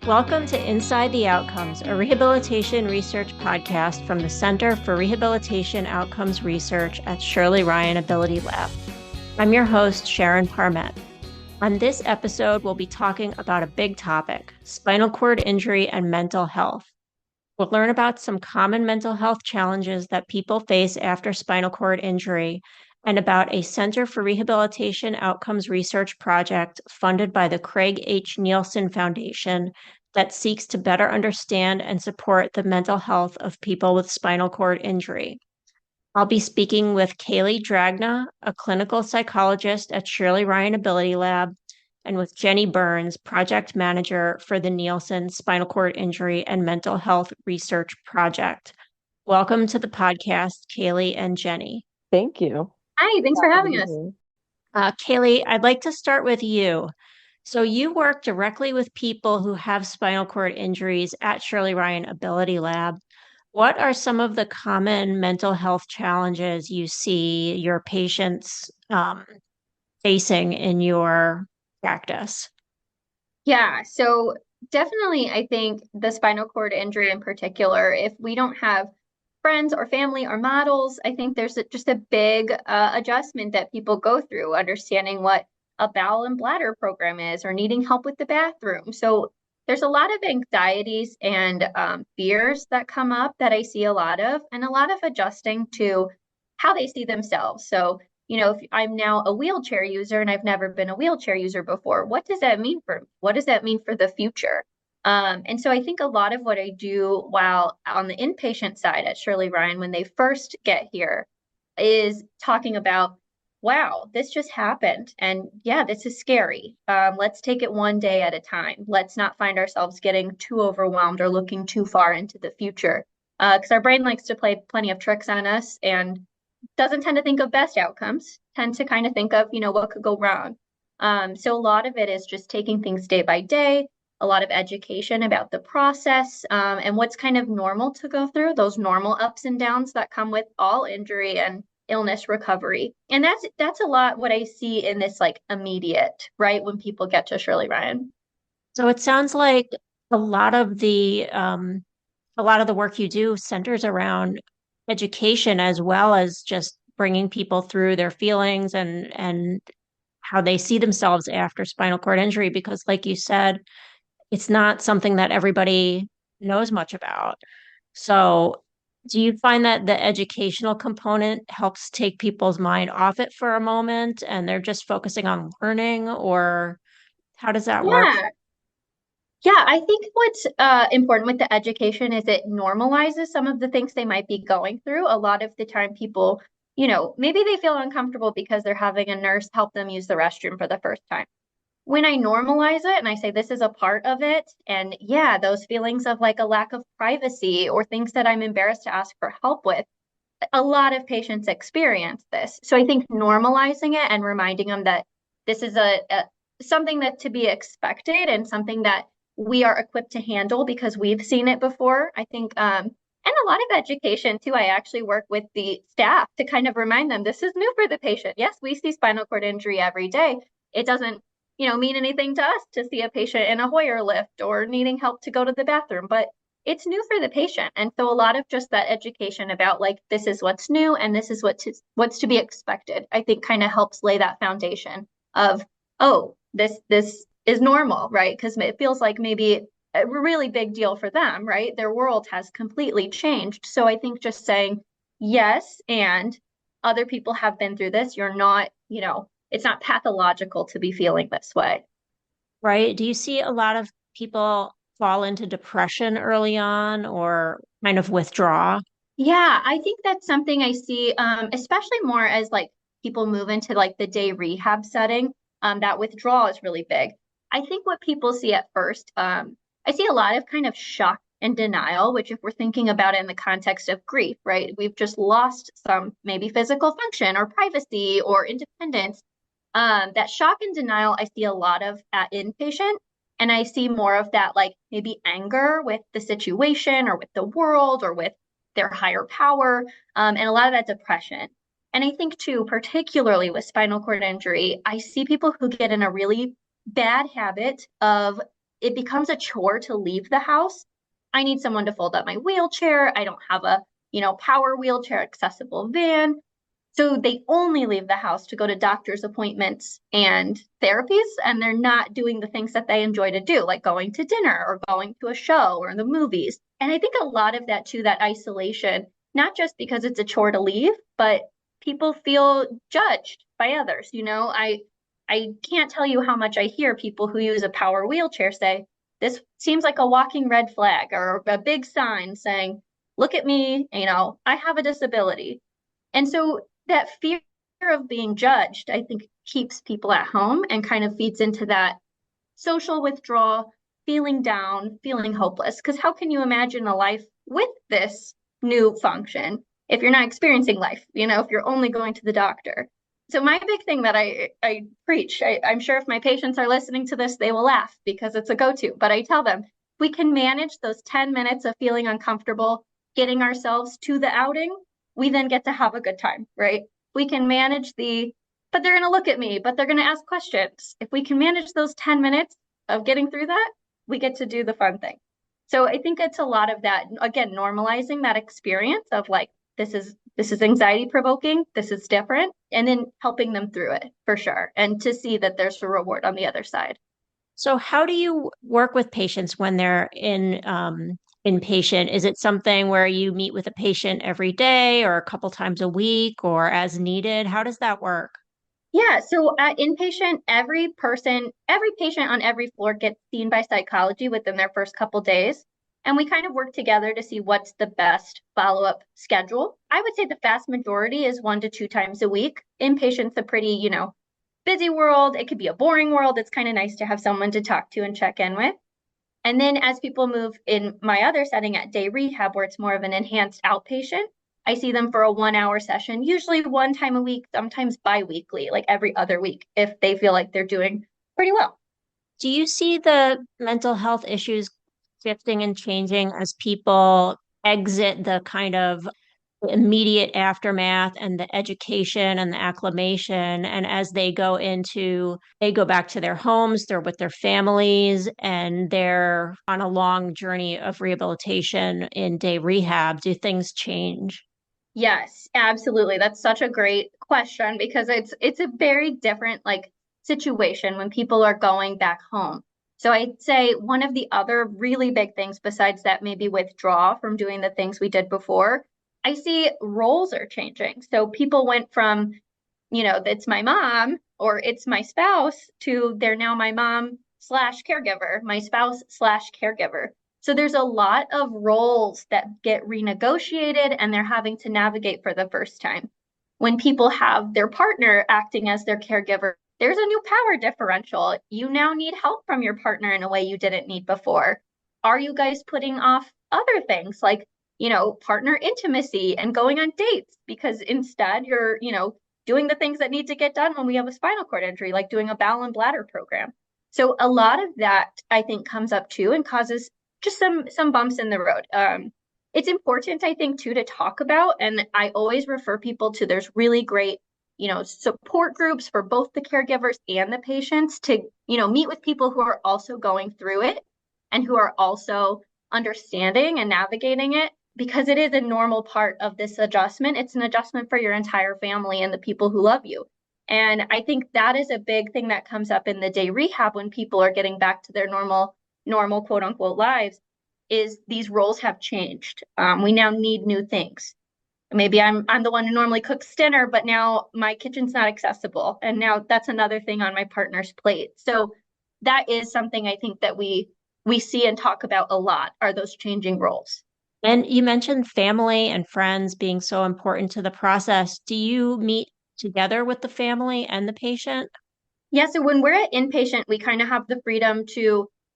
Welcome to Inside the Outcomes, a rehabilitation research podcast from the Center for Rehabilitation Outcomes Research at Shirley Ryan Ability Lab. I'm your host, Sharon Parmet. On this episode, we'll be talking about a big topic, spinal cord injury and mental health. We'll learn about some common mental health challenges that people face after spinal cord injury and about a Center for Rehabilitation Outcomes Research project funded by the Craig H. Nielsen Foundation that seeks to better understand and support the mental health of people with spinal cord injury. I'll be speaking with Kaylee Dragna, a clinical psychologist at Shirley Ryan Ability Lab, and with Jenny Burns, project manager for the Nielsen Spinal Cord Injury and Mental Health Research Project. Welcome to the podcast, Kaylee and Jenny. Thank you. Hi, thanks for Happy to having be us. here. Kaylee, I'd like to start with you. So you work directly with people who have spinal cord injuries at Shirley Ryan Ability Lab. What are some of the common mental health challenges you see your patients facing in your practice? Yeah, so definitely, I think the spinal cord injury in particular, if we don't have friends or family or models, I think there's just a big adjustment that people go through, understanding what a bowel and bladder program is or needing help with the bathroom. So there's a lot of anxieties and fears that come up that I see a lot of, and a lot of adjusting to how they see themselves. So if I'm now a wheelchair user and I've never been a wheelchair user before, what does that mean for me? What does that mean for the future? And so I think a lot of what I do while on the inpatient side at Shirley Ryan, when they first get here, is talking about, wow, this just happened. And yeah, this is scary. Let's take it one day at a time. Let's not find ourselves getting too overwhelmed or looking too far into the future. Because our brain likes to play plenty of tricks on us and doesn't tend to think of best outcomes, tend to kind of think of, what could go wrong. So a lot of it is just taking things day by day, a lot of education about the process, and what's kind of normal to go through, those normal ups and downs that come with all injury and illness recovery. And that's a lot what I see in this like immediate, right? When people get to Shirley Ryan. So it sounds like a lot of the a lot of the work you do centers around education as well as just bringing people through their feelings and how they see themselves after spinal cord injury because like you said, it's not something that everybody knows much about. So, do you find that the educational component helps take people's mind off it for a moment and they're just focusing on learning, or how does that work? Yeah. Yeah, I think what's important with the education is it normalizes some of the things they might be going through. A lot of the time, people, maybe they feel uncomfortable because they're having a nurse help them use the restroom for the first time. When I normalize it and I say this is a part of it, and yeah, those feelings of like a lack of privacy or things that I'm embarrassed to ask for help with, a lot of patients experience this. So I think normalizing it and reminding them that this is a something that to be expected and something that we are equipped to handle because we've seen it before. I think, and a lot of education too. I actually work with the staff to kind of remind them this is new for the patient. Yes, we see spinal cord injury every day. It doesn't, mean anything to us to see a patient in a Hoyer lift or needing help to go to the bathroom, but it's new for the patient. And so a lot of just that education about like this is what's new and this is what's to be expected, I think kind of helps lay that foundation of, oh, this is normal, right? Because it feels like maybe a really big deal for them, right? Their world has completely changed. So I think just saying yes, and other people have been through this. You're not, it's not pathological to be feeling this way. Right? Do you see a lot of people fall into depression early on or kind of withdraw? Yeah, I think that's something I see, especially more as like people move into like the day rehab setting. That withdrawal is really big. I think what people see at first, I see a lot of kind of shock and denial, which if we're thinking about it in the context of grief, right? We've just lost some maybe physical function or privacy or independence. That shock and denial I see a lot of at inpatient. And I see more of that like maybe anger with the situation or with the world or with their higher power, and a lot of that depression. And I think too, particularly with spinal cord injury, I see people who get in a really bad habit of it becomes a chore to leave the house. I need someone to fold up my wheelchair. I don't have a, power wheelchair accessible van. So they only leave the house to go to doctor's appointments and therapies, and they're not doing the things that they enjoy to do, like going to dinner or going to a show or the movies. And I think a lot of that too, that isolation, not just because it's a chore to leave, but people feel judged by others. I can't tell you how much I hear people who use a power wheelchair say, this seems like a walking red flag or a big sign saying, look at me, I have a disability. And so that fear of being judged, I think, keeps people at home and kind of feeds into that social withdrawal, feeling down, feeling hopeless. Because how can you imagine a life with this new function if you're not experiencing life, if you're only going to the doctor? So my big thing that I preach, I'm sure if my patients are listening to this, they will laugh because it's a go-to, but I tell them, we can manage those 10 minutes of feeling uncomfortable, getting ourselves to the outing, we then get to have a good time, right? We can manage but they're going to look at me, but they're going to ask questions. If we can manage those 10 minutes of getting through that, we get to do the fun thing. So I think it's a lot of that, again, normalizing that experience of like, this is anxiety provoking, this is different, and then helping them through it for sure. And to see that there's a reward on the other side. So how do you work with patients when they're inpatient? Is it something where you meet with a patient every day or a couple times a week or as needed? How does that work? Yeah, so at inpatient, every patient on every floor gets seen by psychology within their first couple days. And we kind of work together to see what's the best follow-up schedule. I would say the vast majority is 1 to 2 times a week. Inpatient's a pretty, busy world. It could be a boring world. It's kind of nice to have someone to talk to and check in with. And then as people move in my other setting at day rehab, where it's more of an enhanced outpatient, I see them for a 1 hour session, usually one time a week, sometimes bi-weekly, like every other week, if they feel like they're doing pretty well. Do you see the mental health issues shifting and changing as people exit the kind of immediate aftermath and the education and the acclimation, and as they go back to their homes, they're with their families, and they're on a long journey of rehabilitation in day rehab, do things change? Yes, absolutely. That's such a great question because it's a very different like situation when people are going back home. So I'd say one of the other really big things besides that maybe withdraw from doing the things we did before, I see roles are changing. So people went from, it's my mom or it's my spouse to they're now my mom slash caregiver, my spouse slash caregiver. So there's a lot of roles that get renegotiated and they're having to navigate for the first time. When people have their partner acting as their caregiver, there's a new power differential. You now need help from your partner in a way you didn't need before. Are you guys putting off other things like, partner intimacy and going on dates because instead you're, doing the things that need to get done when we have a spinal cord injury, like doing a bowel and bladder program. So a lot of that I think comes up too and causes just some bumps in the road. It's important, I think, too, to talk about. And I always refer people to there's really great, support groups for both the caregivers and the patients to, meet with people who are also going through it and who are also understanding and navigating it because it is a normal part of this adjustment. It's an adjustment for your entire family and the people who love you. And I think that is a big thing that comes up in the day rehab when people are getting back to their normal quote unquote lives is these roles have changed. We now need new things. Maybe I'm the one who normally cooks dinner, but now my kitchen's not accessible. And now that's another thing on my partner's plate. So that is something I think that we see and talk about a lot are those changing roles. And you mentioned family and friends being so important to the process. Do you meet together with the family and the patient? Yeah, so when we're at inpatient, we kind of have the freedom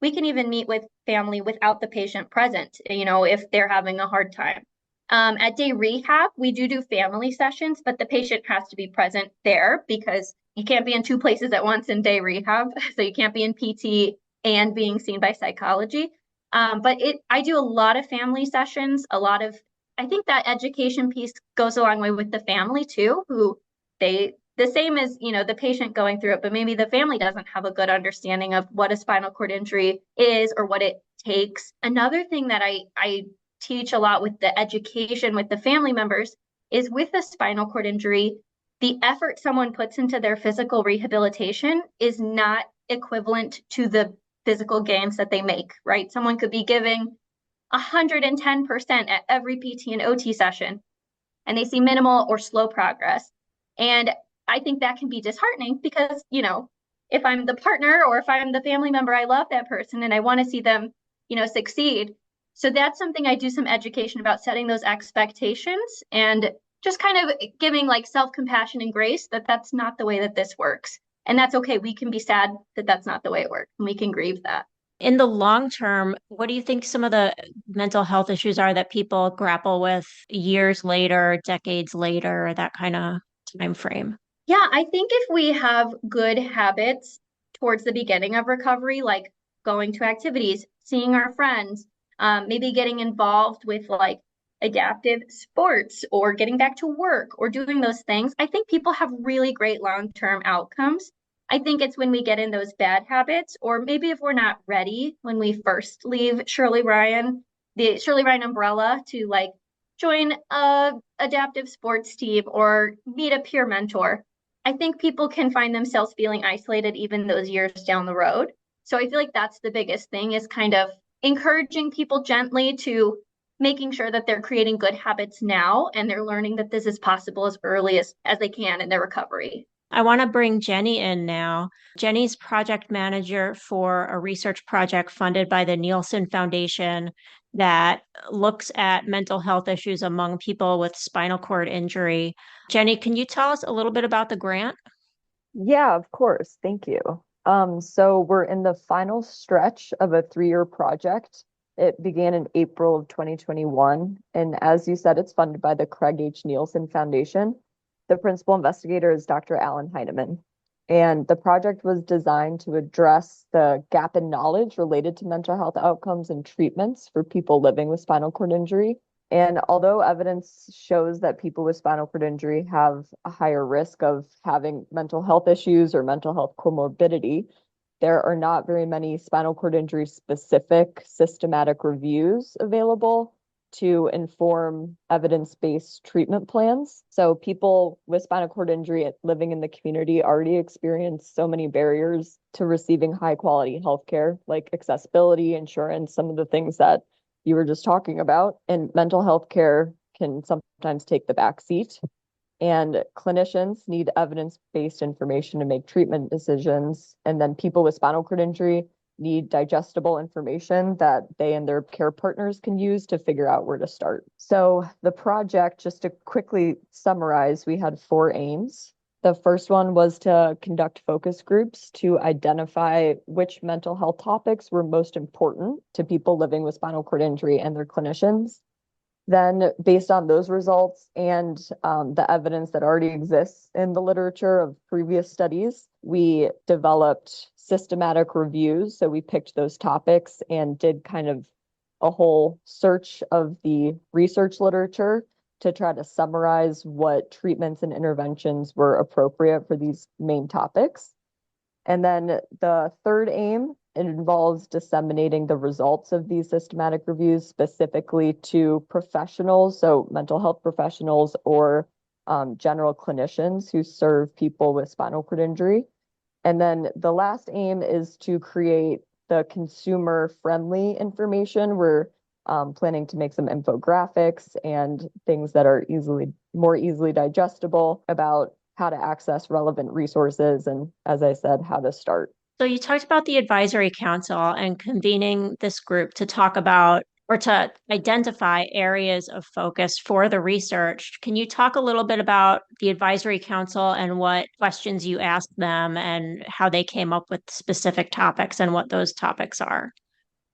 we can even meet with family without the patient present, if they're having a hard time. At day rehab, we do family sessions, but the patient has to be present there because you can't be in two places at once in day rehab. So you can't be in PT and being seen by psychology. But I do a lot of family sessions, I think that education piece goes a long way with the family too, who the same as, the patient going through it, but maybe the family doesn't have a good understanding of what a spinal cord injury is or what it takes. Another thing that I teach a lot with the education with the family members is with a spinal cord injury, the effort someone puts into their physical rehabilitation is not equivalent to the physical gains that they make, right? Someone could be giving 110% at every PT and OT session, and they see minimal or slow progress. And I think that can be disheartening because, if I'm the partner or if I'm the family member, I love that person and I want to see them, succeed. So that's something I do some education about, setting those expectations and just kind of giving like self-compassion and grace that that's not the way that this works. And that's okay. We can be sad that that's not the way it works, and we can grieve that. In the long term, what do you think some of the mental health issues are that people grapple with years later, decades later, that kind of time frame? Yeah, I think if we have good habits towards the beginning of recovery, like going to activities, seeing our friends, maybe getting involved with like adaptive sports or getting back to work or doing those things, I think people have really great long-term outcomes. I think it's when we get in those bad habits, or maybe if we're not ready when we first leave Shirley Ryan, the Shirley Ryan umbrella, to like join a adaptive sports team or meet a peer mentor. I think people can find themselves feeling isolated even those years down the road. So I feel like that's the biggest thing, is kind of encouraging people gently to making sure that they're creating good habits now and they're learning that this is possible as early as they can in their recovery. I want to bring Jenny in now. Jenny's project manager for a research project funded by the Nielsen Foundation that looks at mental health issues among people with spinal cord injury. Jenny, can you tell us a little bit about the grant? Yeah, of course. Thank you. So we're in the final stretch of a 3-year project. It began in April of 2021. And as you said, it's funded by the Craig H. Nielsen Foundation. The principal investigator is Dr. Alan Heineman. And the project was designed to address the gap in knowledge related to mental health outcomes and treatments for people living with spinal cord injury. And although evidence shows that people with spinal cord injury have a higher risk of having mental health issues or mental health comorbidity, there are not very many spinal cord injury specific systematic reviews available to inform evidence-based treatment plans. So people with spinal cord injury living in the community already experience so many barriers to receiving high quality healthcare, like accessibility, insurance, some of the things that you were just talking about. And mental health care can sometimes take the back seat. And clinicians need evidence-based information to make treatment decisions. And then people with spinal cord injury need digestible information that they and their care partners can use to figure out where to start. So the project, just to quickly summarize, we had 4 aims. The first one was to conduct focus groups to identify which mental health topics were most important to people living with spinal cord injury and their clinicians. Then, based on those results and the evidence that already exists in the literature of previous studies, we developed systematic reviews. So we picked those topics and did kind of a whole search of the research literature to try to summarize what treatments and interventions were appropriate for these main topics. And then the third aim, it involves disseminating the results of these systematic reviews specifically to professionals, so mental health professionals or general clinicians who serve people with spinal cord injury. And then the last aim is to create the consumer-friendly information. We're planning to make some infographics and things that are more easily digestible about how to access relevant resources and, as I said, how to start. So you talked about the advisory council and convening this group to talk about or to identify areas of focus for the research. Can you talk a little bit about the advisory council and what questions you asked them and how they came up with specific topics and what those topics are?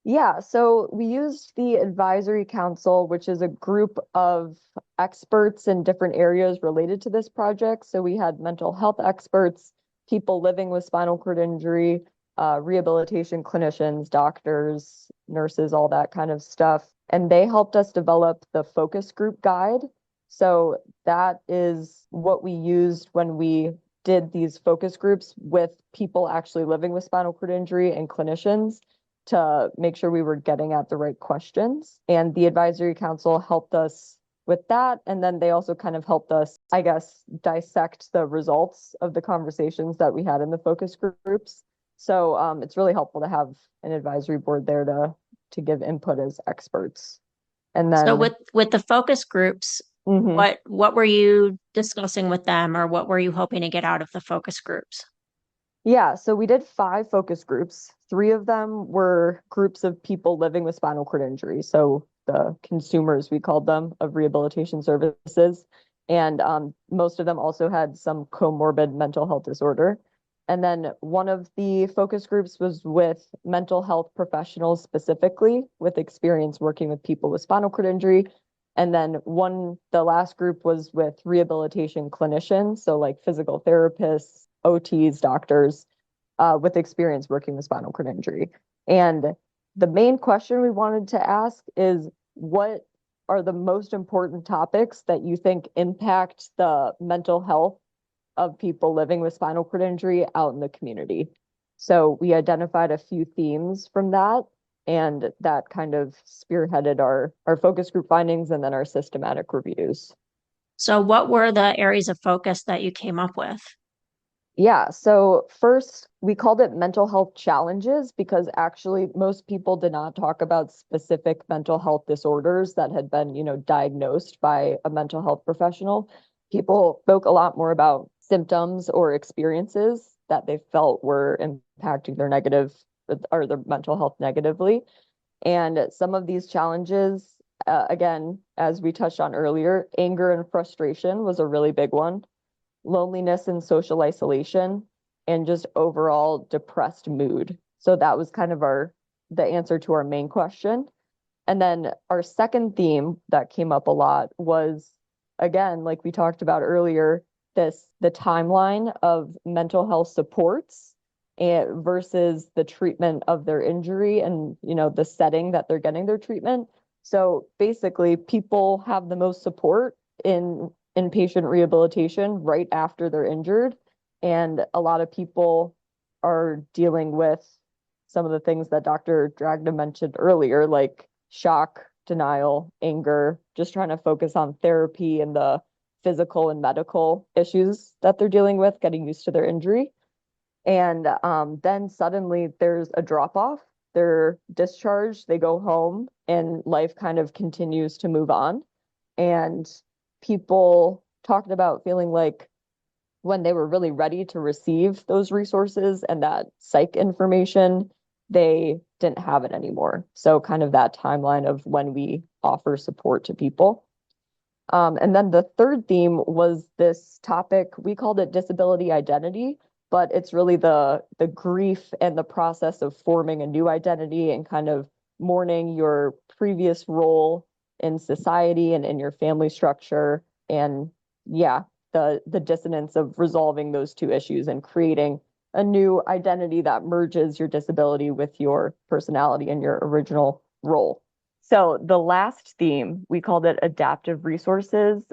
Yeah, so we used the advisory council, which is a group of experts in different areas related to this project. So we had mental health experts, people living with spinal cord injury, rehabilitation clinicians, doctors, nurses, all that kind of stuff. And they helped us develop the focus group guide. So that is what we used when we did these focus groups with people actually living with spinal cord injury and clinicians to make sure we were getting at the right questions. And the advisory council helped us with that. And then they also kind of helped us, I guess, dissect the results of the conversations that we had in the focus groups. So it's really helpful to have an advisory board there to give input as experts. And then So with the focus groups, Mhm. what were you discussing with them, or what were you hoping to get out of the focus groups? Yeah, so we did 5 focus groups. 3 of them were groups of people living with spinal cord injury. So the consumers, we called them, of rehabilitation services. And most of them also had some comorbid mental health disorder. And then one of the focus groups was with mental health professionals specifically with experience working with people with spinal cord injury. And then the last group was with rehabilitation clinicians, so like physical therapists, OTs, doctors, with experience working with spinal cord injury. And the main question we wanted to ask is, what are the most important topics that you think impact the mental health of people living with spinal cord injury out in the community? So we identified a few themes from that, and that kind of spearheaded our focus group findings and then our systematic reviews. So what were the areas of focus that you came up with? Yeah, so first we called it mental health challenges because actually most people did not talk about specific mental health disorders that had been, diagnosed by a mental health professional. People spoke a lot more about symptoms or experiences that they felt were impacting their mental health negatively. And some of these challenges, again, as we touched on earlier, anger and frustration was a really big one, loneliness and social isolation, and just overall depressed mood. So that was kind of the answer to our main question. And then our second theme that came up a lot was, again, like we talked about earlier, the timeline of mental health supports versus the treatment of their injury and, the setting that they're getting their treatment. So basically, people have the most support in inpatient rehabilitation right after they're injured. And a lot of people are dealing with some of the things that Dr. Dragna mentioned earlier, like shock, denial, anger, just trying to focus on therapy and the physical and medical issues that they're dealing with, getting used to their injury. And then suddenly there's a drop off. They're discharged, they go home, and life kind of continues to move on. And people talked about feeling like when they were really ready to receive those resources and that psych information, they didn't have it anymore. So kind of that timeline of when we offer support to people. And then the third theme was this topic, we called it disability identity, but it's really the grief and the process of forming a new identity and kind of mourning your previous role in society and in your family structure. And yeah, the dissonance of resolving those two issues and creating a new identity that merges your disability with your personality and your original role. So the last theme, we called it adaptive resources.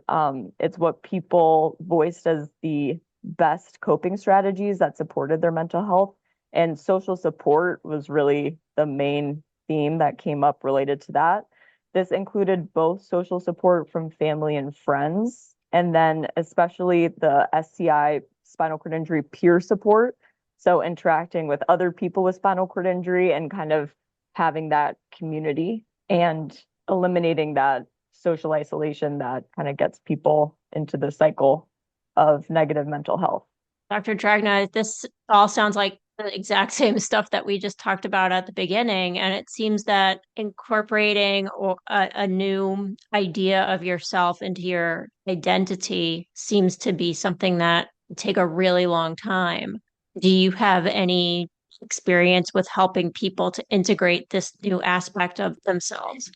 It's what people voiced as the best coping strategies that supported their mental health. And social support was really the main theme that came up related to that. This included both social support from family and friends, and then especially the SCI spinal cord injury peer support. So interacting with other people with spinal cord injury and kind of having that community and eliminating that social isolation that kind of gets people into the cycle of negative mental health. Dr. Dragna, this all sounds like the exact same stuff that we just talked about at the beginning. And it seems that incorporating a new idea of yourself into your identity seems to be something that take a really long time. Do you have any experience with helping people to integrate this new aspect of themselves?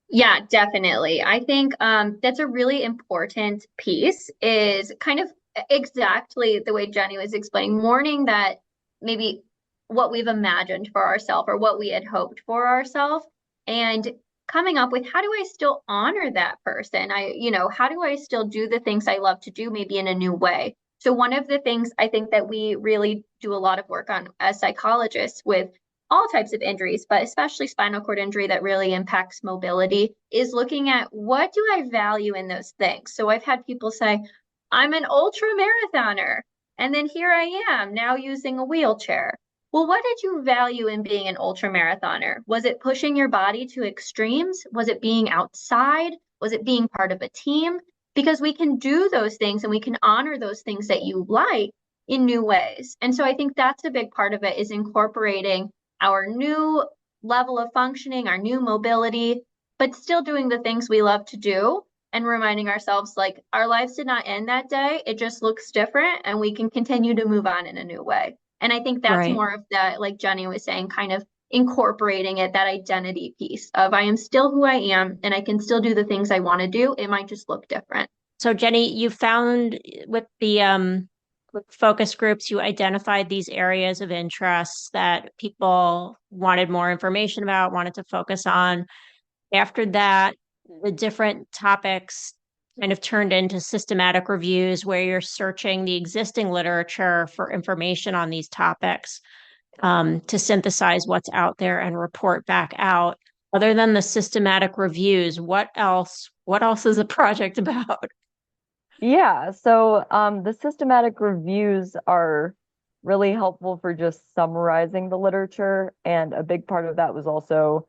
Yeah, definitely. I think that's a really important piece is kind of exactly the way Jenny was explaining, mourning that maybe what we've imagined for ourselves or what we had hoped for ourselves and coming up with how do I still honor that person? How do I still do the things I love to do, maybe in a new way? So one of the things I think that we really do a lot of work on as psychologists with all types of injuries, but especially spinal cord injury that really impacts mobility, is looking at what do I value in those things. So I've had people say, I'm an ultra marathoner, and then here I am now using a wheelchair. Well, what did you value in being an ultra marathoner? Was it pushing your body to extremes? Was it being outside? Was it being part of a team? Because we can do those things and we can honor those things that you like in new ways. And so I think that's a big part of it, is incorporating our new level of functioning, our new mobility, but still doing the things we love to do and reminding ourselves like our lives did not end that day. It just looks different and we can continue to move on in a new way. And I think that's Right. more of that, like Jenny was saying, kind of incorporating it, that identity piece of I am still who I am and I can still do the things I want to do. It might just look different. So Jenny, you found with the with focus groups, you identified these areas of interest that people wanted more information about, wanted to focus on. After that, the different topics kind of turned into systematic reviews where you're searching the existing literature for information on these topics, to synthesize what's out there and report back out. Other than the systematic reviews, what else? What else is the project about? Yeah, so the systematic reviews are really helpful for just summarizing the literature, and a big part of that was also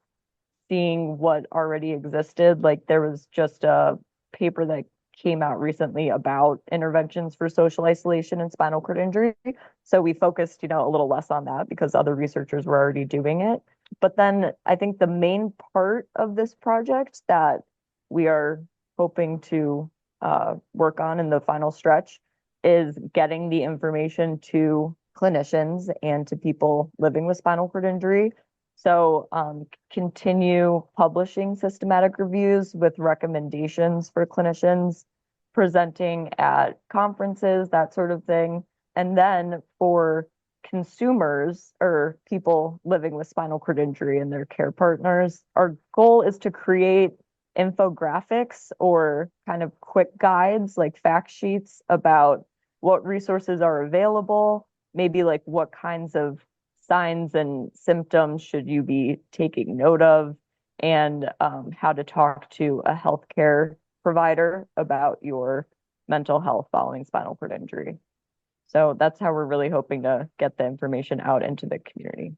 seeing what already existed. Like there was just a paper that came out recently about interventions for social isolation and spinal cord injury. So we focused, a little less on that because other researchers were already doing it. But then I think the main part of this project that we are hoping to work on in the final stretch is getting the information to clinicians and to people living with spinal cord injury. So continue publishing systematic reviews with recommendations for clinicians, presenting at conferences, that sort of thing. And then for consumers or people living with spinal cord injury and their care partners, our goal is to create infographics or kind of quick guides, like fact sheets about what resources are available, maybe like what kinds of signs and symptoms should you be taking note of, and how to talk to a healthcare provider about your mental health following spinal cord injury. So that's how we're really hoping to get the information out into the community.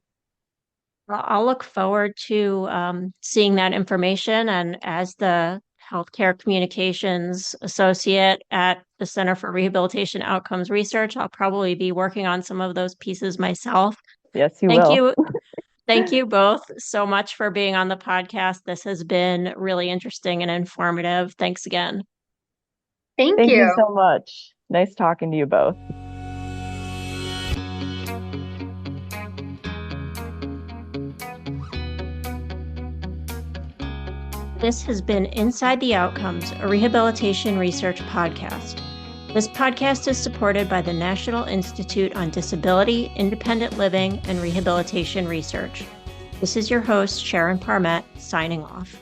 Well, I'll look forward to seeing that information. And as the healthcare communications associate at the Center for Rehabilitation Outcomes Research, I'll probably be working on some of those pieces myself. Yes, you Thank will. you. Thank you both so much for being on the podcast. This has been really interesting and informative. Thanks again. Thank Thank you you. so much. Nice talking to you both. This has been Inside the Outcomes, a rehabilitation research podcast. This podcast is supported by the National Institute on Disability, Independent Living, and Rehabilitation Research. This is your host, Sharon Parmet, signing off.